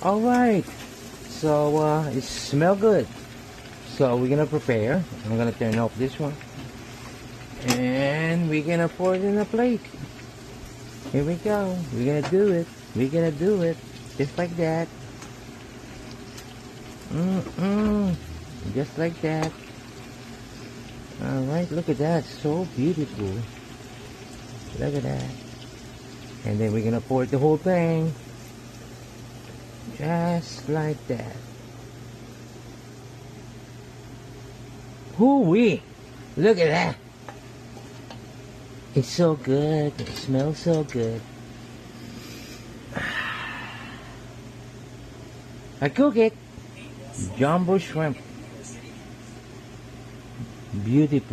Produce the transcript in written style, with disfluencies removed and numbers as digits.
All right. So it smells good. So we're gonna prepare. I'm gonna turn off this one, and we're gonna pour it in a plate. Here we go. We're gonna do it. We're gonna do it just like that. Just like that. All right. Look at that. So beautiful. Look at that. And then we're gonna pour the whole thing. Just like that. Hoo-wee! Look at that. It's so good. It smells so good. I cook it. Jumbo shrimp. Beautiful.